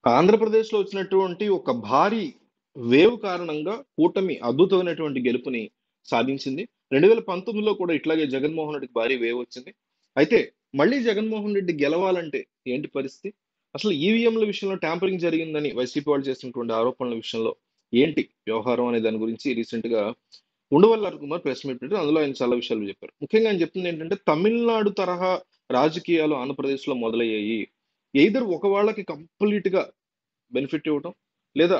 ఆంధ్రప్రదేశ్‌లో వచ్చినటువంటి ఒక భారీ వేవ్ కారణంగా కూటమి అద్భుతమైనటువంటి గెలుపుని సాధించింది. 2019లో కూడా ఇట్లాగే జగన్మోహన్ రెడ్డికి భారీ వేవ్ వచ్చింది. అయితే మళ్ళీ జగన్మోహన్ రెడ్డి గెలవాలంటే ఏంటి పరిస్థితి? అసలు ఈవీఎంల విషయంలో ట్యాంపరింగ్ జరిగిందని వైసీపీ వాళ్ళు చేసినటువంటి ఆరోపణల విషయంలో ఏంటి వ్యవహారం అనే దాని గురించి రీసెంట్‌గా ఉండవల్లి అరుణ్ ప్రెస్ మీట్ పెట్టి అందులో ఆయన చాలా విషయాలు చెప్పారు. ముఖ్యంగా ఆయన చెప్తుంది ఏంటంటే తమిళనాడు తరహా రాజకీయాలు ఆంధ్రప్రదేశ్‌లో మొదలయ్యాయి. ఎయిదర్ ఒక వాళ్ళకి కంప్లీట్‌గా బెనిఫిట్ ఇవ్వటం. లేదా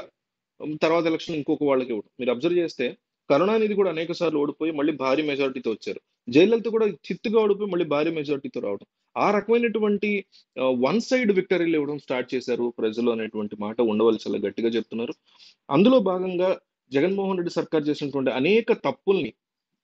తర్వాత ఎలక్షన్ ఇంకొక వాళ్ళకి ఇవ్వటం. మీరు అబ్జర్వ్ చేస్తే కరుణానిధి కూడా అనేక సార్లు ఓడిపోయి మళ్ళీ భారీ మెజారిటీతో వచ్చారు. జయలలిత కూడా చిత్తుగా ఓడిపోయి మళ్ళీ భారీ మెజారిటీతో రావడం. ఆ రకమైనటువంటి వన్ సైడ్ విక్టరీలు ఇవ్వడం స్టార్ట్ చేశారు ప్రజలు అనేటువంటి మాట ఉండవల్లి చాలా గట్టిగా చెప్తున్నారు. అందులో భాగంగా జగన్మోహన్ రెడ్డి సర్కార్ చేసినటువంటి అనేక తప్పుల్ని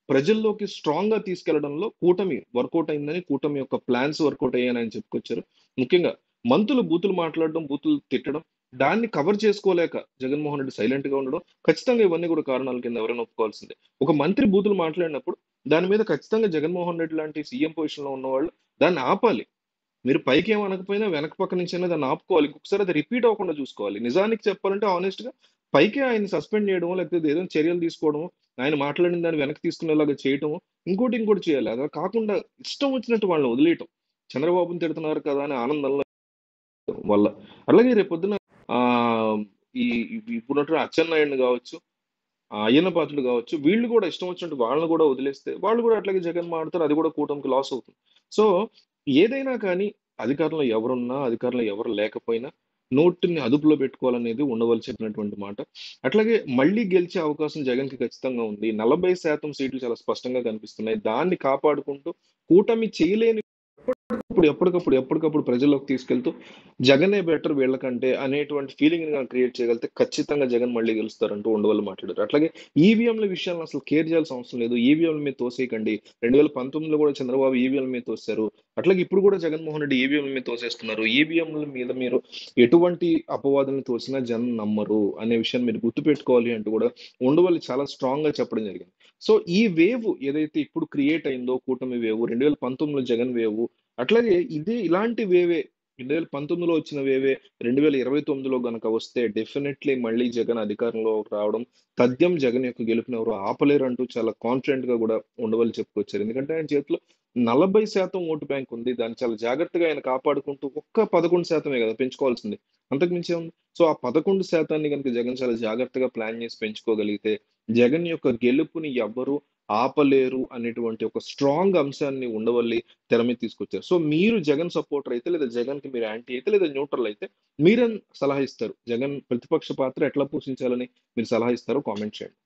ప్రజల్లోకి స్ట్రాంగ్‌గా తీసుకెళ్లడంలో కూటమి వర్కౌట్ అయిందని, కూటమి యొక్క ప్లాన్స్ వర్కౌట్ అయ్యాయని ఆయన చెప్పుకొచ్చారు. ముఖ్యంగా మంత్రులు బూతులు మాట్లాడడం, బూతులు తిట్టడం, దాన్ని కవర్ చేసుకోలేక జగన్మోహన్ రెడ్డి సైలెంట్‌గా ఉండడం, ఖచ్చితంగా ఇవన్నీ కూడా కారణాల కింద ఎవరైనా ఒప్పుకోవాల్సిందే. ఒక మంత్రి బూతులు మాట్లాడినప్పుడు దాని మీద ఖచ్చితంగా జగన్మోహన్ రెడ్డి లాంటి సీఎం పొజిషన్‌లో ఉన్నవాళ్ళు దాన్ని ఆపాలి. మీరు పైకేం అనకపోయినా వెనక పక్క నుంచైనా దాన్ని ఆపుకోవాలి. ఇంకొకసారి అది రిపీట్ అవ్వకుండా చూసుకోవాలి. నిజానికి చెప్పాలంటే హానెస్ట్‌గా పైకే ఆయన్ని సస్పెండ్ చేయడమో, లేకపోతే ఏదైనా చర్యలు తీసుకోవడమో, ఆయన మాట్లాడిన దాన్ని వెనక్కి తీసుకునేలాగా చేయటమో, ఇంకోటి చేయాలి. అలా కాకుండా ఇష్టం వచ్చినట్టు వాళ్ళని వదిలేయటం. చంద్రబాబుని తిడుతున్నారు కదా అని ఆనందంలో వల్ల. అలాగే రేపొద్దున ఆహ్, ఈ ఇప్పుడున్నటువంటి అచ్చెన్నాయుడుని గావచ్చు, అయ్యన్న పాత్రుడు గావచ్చు, వీళ్ళు కూడా ఇష్టం వచ్చినట్టు వాళ్ళని కూడా వదిలేస్తే, వాళ్ళు కూడా అట్లాగే జగన్ మాటతారు. అది కూడా కూటమికి లాస్ అవుతుంది. సో, ఏదైనా కానీ అధికారంలో ఎవరున్నా, అధికారంలో ఎవరు లేకపోయినా నోటిని అదుపులో పెట్టుకోవాలనేది ఉండవల్లి చెప్పినటువంటి మాట. అట్లాగే మళ్ళీ గెలిచే అవకాశం జగన్‌కి ఖచ్చితంగా ఉంది. 40% సీట్లు చాలా స్పష్టంగా కనిపిస్తున్నాయి. దాన్ని కాపాడుకుంటూ కూటమి చేయలేని ఎప్పటికప్పుడు ప్రజల్లోకి తీసుకెళ్తూ జగనే బెటర్ వీళ్ళకంటే అనేటువంటి ఫీలింగ్‌ని గాని క్రియేట్ చేయగలిగితే ఖచ్చితంగా జగన్ మళ్ళీ గెలుస్తారంటూ ఉండవల్లి మాట్లాడారు. అట్లాగే ఈవీఎంల విషయాలను అసలు కేర్ చేయాల్సిన అవసరం లేదు. ఈవీఎంల మీద తోసేయకండి. 2019లో కూడా చంద్రబాబు ఈవీఎంల మీద తోసేశారు. అట్లాగే ఇప్పుడు కూడా జగన్మోహన్ రెడ్డి ఈవీఎంల మీద తోసేస్తున్నారు. ఈవీఎంల మీద మీరు ఎటువంటి అపవాదులను తోసినా జనం నమ్మరు అనే విషయాన్ని మీరు గుర్తుపెట్టుకోవాలి అంటూ కూడా ఉండవల్లి చాలా స్ట్రాంగ్‌గా చెప్పడం జరిగింది. సో, ఈ వేవ్ ఏదైతే ఇప్పుడు క్రియేట్ అయిందో కూటమి వేవ్, 2019లో జగన్ వేవ్ అట్లాగే ఇలాంటి వేవే 2019లో వచ్చిన వేవే 2029లో గనక వస్తే డెఫినెట్‌లీ మళ్ళీ జగన్ అధికారంలోకి రావడం, తథ్యం జగన్ యొక్క గెలుపుని ఎవరు ఆపలేరంటూ చాలా కాన్ఫిడెంట్‌గా గూడా ఉండవల్లి చెప్పుకొచ్చారు. ఎందుకంటే ఆయన చేతిలో 40% ఓటు బ్యాంక్ ఉంది. దాన్ని చాలా జాగ్రత్తగా ఆయన కాపాడుకుంటూ ఒక్క 11% కదా పెంచుకోవాల్సింది. అంతకు మించి ఏముంది? సో, ఆ 11% గనుక జగన్ చాలా జాగ్రత్తగా ప్లాన్ చేసి పెంచుకోగలిగితే, జగన్ యొక్క గెలుపుని ఎవ్వరు ఆపలేరు అనేటువంటి ఒక స్ట్రాంగ్ అంశాన్ని ఉండవల్లి తెర మీద తీసుకొచ్చారు. సో, మీరు జగన్ సపోర్టర్ అయితే, లేదా జగన్‌కి మీరు యాంటీ అయితే, లేదా న్యూట్రల్ అయితే మీరేం సలహా ఇస్తారు? జగన్ ప్రతిపక్ష పాత్ర ఎట్లా పోషించాలని మీరు సలహా ఇస్తారో కామెంట్ చేయండి.